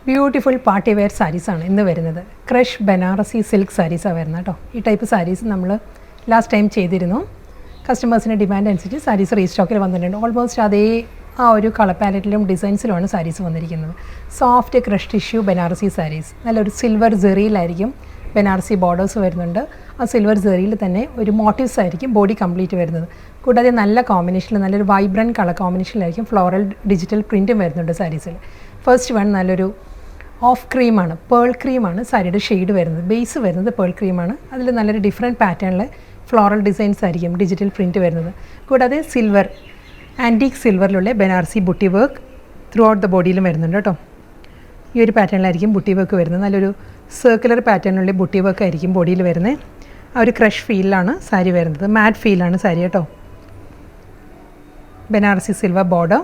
Beautiful party wear സാരീസാണ് ഇന്ന് വരുന്നത്. Crush Banarasi silk സാരീസാണ് വരുന്നത് കേട്ടോ. ഈ ടൈപ്പ് സാരീസ് നമ്മൾ ലാസ്റ്റ് ടൈം ചെയ്തിരുന്നു. കസ്റ്റമേഴ്സിൻ്റെ ഡിമാൻഡ് അനുസരിച്ച് സാരീസ് റീസ്റ്റോക്കിൽ വന്നിട്ടുണ്ട്. ഓൾമോസ്റ്റ് അതേ ആ ഒരു കളർ പാലറ്റിലും ഡിസൈൻസിലുമാണ് സാരീസ് വന്നിരിക്കുന്നത്. Soft crush tissue Banarasi saris, നല്ലൊരു സിൽവർ ജെറിയിലായിരിക്കും ബനാറസി ബോർഡേഴ്സ് വരുന്നുണ്ട്. ആ സിൽവർ ജെറിയിൽ തന്നെ ഒരു മോട്ടീവ്സ് ആയിരിക്കും ബോഡി കംപ്ലീറ്റ് വരുന്നത്. കൂടാതെ നല്ല കോമ്പിനേഷനിൽ നല്ലൊരു വൈബ്രൻറ്റ് കളർ കോമ്പിനേഷനിലായിരിക്കും ഫ്ലോറൽ ഡിജിറ്റൽ പ്രിൻറ്റും വരുന്നുണ്ട് സാരീസിൽ. ഫസ്റ്റ് വൺ നല്ലൊരു ഓഫ് ക്രീമാണ്, പേൾ ക്രീമാണ് സാരിയുടെ ഷെയ്ഡ് വരുന്നത്. ബേസ് വരുന്നത് പേൾ ക്രീമാണ്. അതിൽ നല്ലൊരു ഡിഫറെൻറ്റ് പാറ്റേണിലെ ഫ്ലോറൽ ഡിസൈൻസ് ആയിരിക്കും ഡിജിറ്റൽ പ്രിൻറ്റ് വരുന്നത്. കൂടാതെ സിൽവർ, ആൻറ്റീക്ക് സിൽവറിലുള്ള Banarasi buti work throughout the ബോഡിയിലും വരുന്നുണ്ട് കേട്ടോ. ഈ ഒരു പാറ്റേണിലായിരിക്കും ബുട്ടി വർക്ക് വരുന്നത്. നല്ലൊരു സർക്കുലർ പാറ്റേണിലുള്ള ബുട്ടി വർക്ക് ആയിരിക്കും ബോഡിയിൽ വരുന്നത്. ആ ഒരു ക്രഷ് ഫീലാണ് സാരി വരുന്നത്. മാറ്റ് ഫീലാണ് സാരി കേട്ടോ. Banarasi silver border.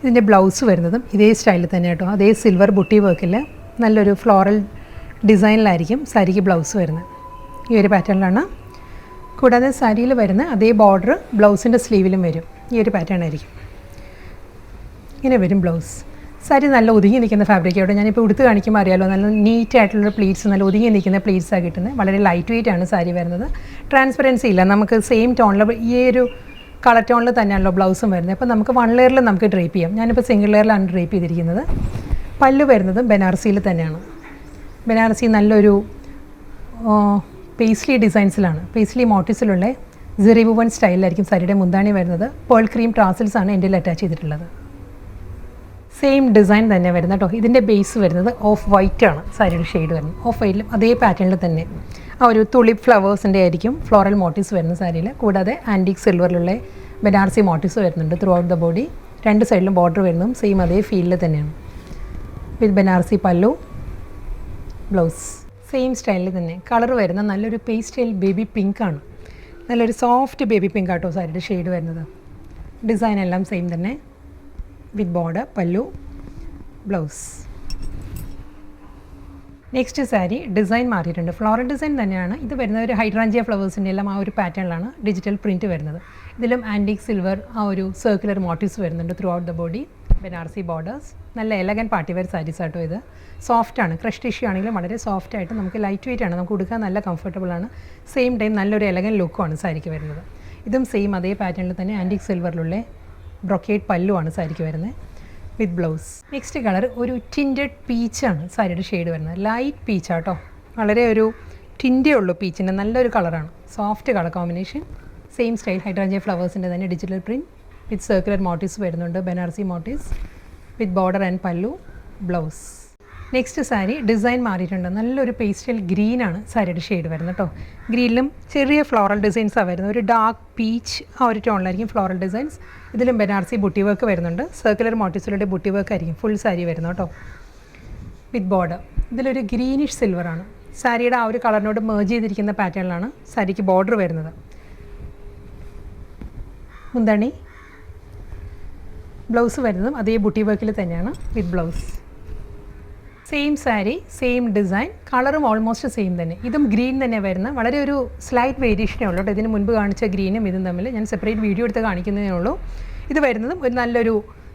ഇതിൻ്റെ ബ്ലൗസ് വരുന്നതും ഇതേ സ്റ്റൈലിൽ തന്നെ കേട്ടോ. അതേ സിൽവർ ബുട്ടി വർക്കിൽ നല്ലൊരു ഫ്ലോറൽ ഡിസൈനിലായിരിക്കും സാരിക്ക് ബ്ലൗസ് വരുന്നത്. ഈ ഒരു പാറ്റേണിലാണ്. കൂടാതെ സാരിയിൽ വരുന്ന അതേ ബോർഡർ ബ്ലൗസിൻ്റെ സ്ലീവിലും വരും. ഈ ഒരു പാറ്റേൺ ആയിരിക്കും. ഇങ്ങനെ വരും ബ്ലൗസ്. സാരി നല്ല ഒതുങ്ങി നിൽക്കുന്ന ഫാബ്രിക്കോടെ ഞാനിപ്പോൾ ഉടുത്ത് കാണിക്കുമ്പോൾ അറിയാമല്ലോ, നല്ല നീറ്റായിട്ടുള്ള പ്ലീറ്റ്സ്, നല്ല ഒതുങ്ങി നിൽക്കുന്ന പ്ലീറ്റ്സാണ് കിട്ടുന്നത്. വളരെ ലൈറ്റ് വെയിറ്റ് ആണ് സാരി വരുന്നത്. ട്രാൻസ്പെറൻസി ഇല്ല. നമുക്ക് സെയിം ടോണിൽ ഈ ഒരു കളർ ടോണിൽ തന്നെയാണല്ലോ ബ്ലൗസും വരുന്നത്. അപ്പോൾ നമുക്ക് വൺ ലെയറിൽ നമുക്ക് ഡ്രേപ്പ് ചെയ്യാം. ഞാനിപ്പോൾ സിംഗിൾ ലെയറിലാണ് ഡ്രേപ്പ് ചെയ്തിരിക്കുന്നത്. പല്ല് വരുന്നതും ബനാറസിയിൽ തന്നെയാണ്. ബനാറസി നല്ലൊരു പേസ്ലി ഡിസൈൻസിലാണ്, പേസ്ലി മോട്ടീവ്സിലുള്ള ജെറി വുവൺ സ്റ്റൈലിലായിരിക്കും സാരിയുടെ മുന്താണി വരുന്നത്. പേൾ ക്രീം ട്രാസിൽസ് ആണ് എൻ്റെ അറ്റാച്ച് ചെയ്തിട്ടുള്ളത്. സെയിം ഡിസൈൻ തന്നെ വരുന്നത് കേട്ടോ. ഇതിൻ്റെ ബേസ് വരുന്നത് ഓഫ് വൈറ്റ് ആണ് സാരിയുടെ ഷെയ്ഡ് വരുന്നത്. ഓഫ് വൈറ്റിലും അതേ പാറ്റേണിൽ തന്നെ ആ ഒരു തുളിപ്പ് ഫ്ലവേഴ്സിൻ്റെ ആയിരിക്കും ഫ്ലോറൽ മോട്ടീവ്സ് വരുന്ന സാരിയിൽ. കൂടാതെ ആൻറ്റീക്ക് സിൽവറിലുള്ള ബനാറസി മോട്ടീവ്സ് വരുന്നുണ്ട് ത്രൂ ഔട്ട് ദ ബോഡി. രണ്ട് സൈഡിലും ബോർഡർ വരുന്നതും സെയിം അതേ ഫീലിൽ തന്നെയാണ്. വിത്ത് ബനാറസി പല്ലു, ബ്ലൗസ് സെയിം സ്റ്റൈലിൽ തന്നെ. കളർ വരുന്ന നല്ലൊരു പേസ്റ്റൽ ബേബി പിങ്ക് ആണ്. നല്ലൊരു സോഫ്റ്റ് ബേബി പിങ്ക് ആട്ടോ സാരിയുടെ ഷെയ്ഡ് വരുന്നത്. ഡിസൈൻ എല്ലാം സെയിം തന്നെ. വിത്ത് border, pallu, blouse. Next sari design മാറിയിട്ടുണ്ട്. ഫ്ലോറൽ ഡിസൈൻ തന്നെയാണ് ഇത് വരുന്നത്. ഒരു ഹൈഡ്രാഞ്ചിയ ഫ്ലവേഴ്സിൻ്റെ എല്ലാം ആ ഒരു പാറ്റേണിലാണ് ഡിജിറ്റൽ പ്രിൻറ്റ് വരുന്നത്. ഇതിലും ആൻറ്റീക്ക് സിൽവർ ആ ഒരു സർക്കുലർ മോട്ടീവ്സ് വരുന്നുണ്ട് through out the body. Banarasi borders. നല്ല എലഗൻ പാർട്ടി വെയർ സാരീസ് ആട്ടോ ഇത്. സോഫ്റ്റാണ്. ക്രഷ് ടിഷ്യൂ ആണെങ്കിലും വളരെ സോഫ്റ്റ് ആയിട്ട് നമുക്ക് ലൈറ്റ് വെയിറ്റ് ആണ്. നമുക്ക് ഉടുക്കാൻ നല്ല കംഫർട്ടബിൾ ആണ്. സെയിം ടൈം നല്ലൊരു എലഗൻ ലുക്കുമാണ് സാരിക്ക് വരുന്നത്. ഇതും സെയിം അതേ പാറ്റേണിൽ തന്നെ ആൻറ്റീക്ക് സിൽവറിലുള്ള ബ്രൊക്കേഡ് പല്ലുവാണ് സാരിക്ക് വരുന്നത്. With blouse. നെക്സ്റ്റ് കളർ ഒരു ടിൻറ്റഡ് പീച്ചാണ് സാരിയുടെ ഷെയ്ഡ് വരുന്നത്. ലൈറ്റ് പീച്ചാട്ടോ. വളരെ ഒരു ടിൻറ്റേ ഉള്ളൂ പീച്ചിൻ്റെ. നല്ലൊരു കളറാണ്. Soft colour combination. Same style hydrangea ഫ്ലവേഴ്സിൻ്റെ തന്നെ digital print with circular motifs വരുന്നുണ്ട്. Banarasi motives with border and pallu, blouse. Next sari design മാറിയിട്ടുണ്ട്. നല്ലൊരു പേസ്റ്റൽ ഗ്രീനാണ് സാരിയുടെ ഷെയ്ഡ് വരുന്നത് കേട്ടോ. ഗ്രീനിലും ചെറിയ ഫ്ലോറൽ ഡിസൈൻസാണ് വരുന്നത്. ഒരു ഡാർക്ക് പീച്ച് ആ ഒരു ടോണിലായിരിക്കും ഫ്ലോറൽ ഡിസൈൻസ്. ഇതിലും ബനാറസി ബുട്ടി വർക്ക് വരുന്നുണ്ട്. സർക്കുലർ മോട്ടീവ്സിലൂടെ ബുട്ടി വർക്ക് ആയിരിക്കും ഫുൾ സാരി വരുന്നത് കേട്ടോ. വിത്ത് ബോർഡർ. ഇതിലൊരു ഗ്രീനിഷ് സിൽവറാണ്. സാരിയുടെ ആ ഒരു കളറിനോട് മേർജ് ചെയ്തിരിക്കുന്ന പാറ്റേണിലാണ് സാരിക്ക് ബോർഡർ വരുന്നത്. മുന്താണി, ബ്ലൗസ് വരുന്നതും അതേ ബുട്ടി വർക്കിൽ തന്നെയാണ് with blouse. Same sari, same design, കളറും ഓൾമോസ്റ്റ് സെയിം തന്നെ. ഇതും ഗ്രീൻ തന്നെ വരുന്ന വളരെ ഒരു സ്ലൈറ്റ് വേരിയേഷനേ ഉള്ളൂ കേട്ടോ. ഇതിന് മുൻപ് കാണിച്ച ഗ്രീനും ഇതും തമ്മിൽ ഞാൻ സെപ്പറേറ്റ് വീഡിയോ എടുത്ത് കാണിക്കുന്നതേ ഉള്ളൂ. ഇത് വരുന്നതും ഒരു നല്ലൊരു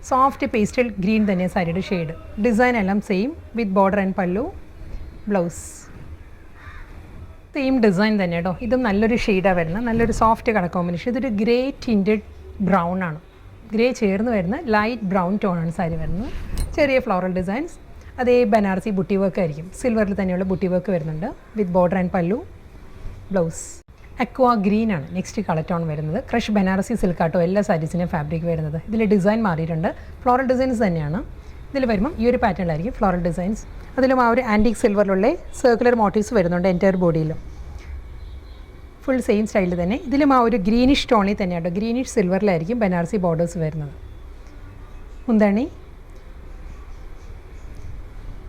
സോഫ്റ്റ് പേസ്റ്റൽ ഗ്രീൻ തന്നെ സാരിയുടെ ഷെയ്ഡ്. ഡിസൈൻ എല്ലാം same with border and pallu, blouse. Same design തന്നെ കേട്ടോ. ഇതും നല്ലൊരു ഷെയ്ഡാണ് വരുന്നത്. നല്ലൊരു സോഫ്റ്റ് കളർ കോമ്പിനേഷൻ. ഇതൊരു ഗ്രേ ടിൻറ്റഡ് ബ്രൗൺ ആണ്. ഗ്രേ ചേർന്ന് വരുന്ന ലൈറ്റ് ബ്രൗൺ ടോണാണ് സാരി വരുന്നത്. ചെറിയ ഫ്ലോറൽ ഡിസൈൻസ്. അതേ ബനാറസി ബുട്ടി വർക്ക് ആയിരിക്കും. സിൽവറിൽ തന്നെയുള്ള ബുട്ടി വർക്ക് വരുന്നുണ്ട് വിത്ത് border and pallu, blouse. Aqua green ആണ് നെക്സ്റ്റ് കളർ ടോൺ വരുന്നത്. ക്രഷ് ബനാറസി സിൽക്ക് ആട്ടോ എല്ലാ സാരീസിൻ്റെയും ഫാബ്രിക് വരുന്നത്. ഇതിൽ ഡിസൈൻ മാറിയിട്ടുണ്ട്. ഫ്ലോറൽ ഡിസൈൻസ് തന്നെയാണ്. ഇതിൽ വരുമ്പം ഈ ഒരു പാറ്റേണിലായിരിക്കും ഫ്ലോറൽ ഡിസൈൻസ്. അതിലും ആ ഒരു ആൻറ്റീക്ക് സിൽവറിലുള്ള സർക്കുലർ മോട്ടീവ്സ് വരുന്നുണ്ട് എൻറ്റയർ ബോഡിയിലും. ഫുൾ സെയിം സ്റ്റൈലിൽ തന്നെ. ഇതിലും ആ ഒരു ഗ്രീനിഷ് ടോണിൽ തന്നെയാട്ടോ. ഗ്രീനിഷ് സിൽവറിലായിരിക്കും ബനാറസി ബോർഡേഴ്സ് വരുന്നത്. മുന്താണി,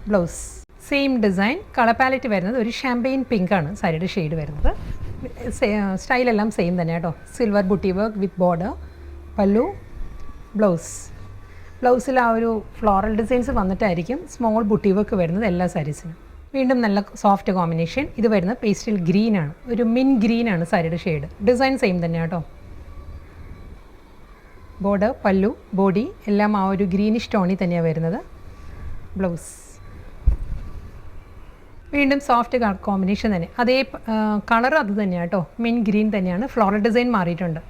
blouse. Same design. Colour palette വരുന്നത് ഒരു ഷാമ്പെയിൻ പിങ്ക് ആണ് സാരിയുടെ ഷെയ്ഡ് വരുന്നത്. സ്റ്റൈലെല്ലാം സെയിം തന്നെ കേട്ടോ. Silver buti work with border, pallu, blouse. ബ്ലൗസിൽ ആ ഒരു ഫ്ലോറൽ ഡിസൈൻസ് വന്നിട്ടായിരിക്കും സ്മോൾ ബുട്ടി വർക്ക് വരുന്നത് എല്ലാ സാരീസിനും. വീണ്ടും നല്ല സോഫ്റ്റ് കോമ്പിനേഷൻ. ഇത് വരുന്ന പേസ്റ്റൽ ഗ്രീൻ ആണ്. ഒരു മിൻ ഗ്രീൻ ആണ് സാരിയുടെ ഷെയ്ഡ്. ഡിസൈൻ സെയിം തന്നെ കേട്ടോ. ബോർഡർ, പല്ലു, ബോഡി എല്ലാം ആ ഒരു ഗ്രീനിഷ് ടോണിൽ തന്നെയാണ് വരുന്നത്. ബ്ലൗസ്. വീണ്ടും സോഫ്റ്റ് കോമ്പിനേഷൻ തന്നെ, അതേ കളർ അത് തന്നെയാണ് കേട്ടോ, മിൻ ഗ്രീൻ തന്നെയാണ്. ഫ്ലോറൽ ഡിസൈൻ മാറിയിട്ടുണ്ട്.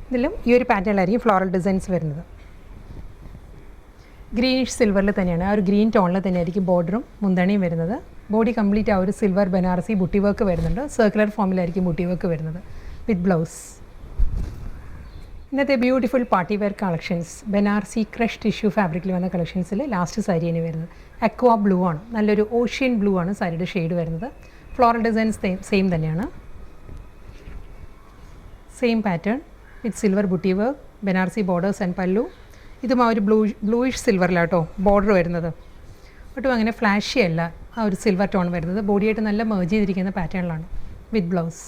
ഇതിലും ഈ ഒരു പാറ്റേണിലായിരിക്കും ഫ്ലോറൽ ഡിസൈൻസ് വരുന്നത്. ഗ്രീനിഷ് സിൽവറിൽ തന്നെയാണ്, ആ ഒരു ഗ്രീൻ ടോണിൽ തന്നെയായിരിക്കും ബോർഡറും മുന്താണിയും വരുന്നത്. ബോഡി കംപ്ലീറ്റ് ആ ഒരു സിൽവർ ബനാറസി ബുട്ടി വർക്ക് വരുന്നുണ്ട്. സർക്കുലർ ഫോമിലായിരിക്കും ബുട്ടി വർക്ക് വരുന്നത് വിത്ത് ബ്ലൗസ്. ഇന്നത്തെ beautiful party wear collections Banarasi crush tissue ഫാബ്രിക്കിൽ വന്ന കളക്ഷൻസിൽ ലാസ്റ്റ് സാരിയാണ് വരുന്നത്. അക്വാ ബ്ലൂ ആണ്, നല്ലൊരു ഓഷ്യൻ ബ്ലൂ ആണ് സാരിയുടെ ഷെയ്ഡ് വരുന്നത്. ഫ്ലോറൽ ഡിസൈൻസ് സെയിം തന്നെയാണ്, same pattern with silver buti work, Banarasi borders and പല്ലു. ഇതും ആ ഒരു ബ്ലൂയിഷ് സിൽവറിലാട്ടോ ബോർഡർ വരുന്നത്. ഒട്ടും അങ്ങനെ ഫ്ലാഷി അല്ല ആ ഒരു സിൽവർ ടോൺ വരുന്നത്. ബോഡിയായിട്ട് നല്ല മേർജ് ചെയ്തിരിക്കുന്ന പാറ്റേണിലാണ് വിത്ത് ബ്ലൗസ്.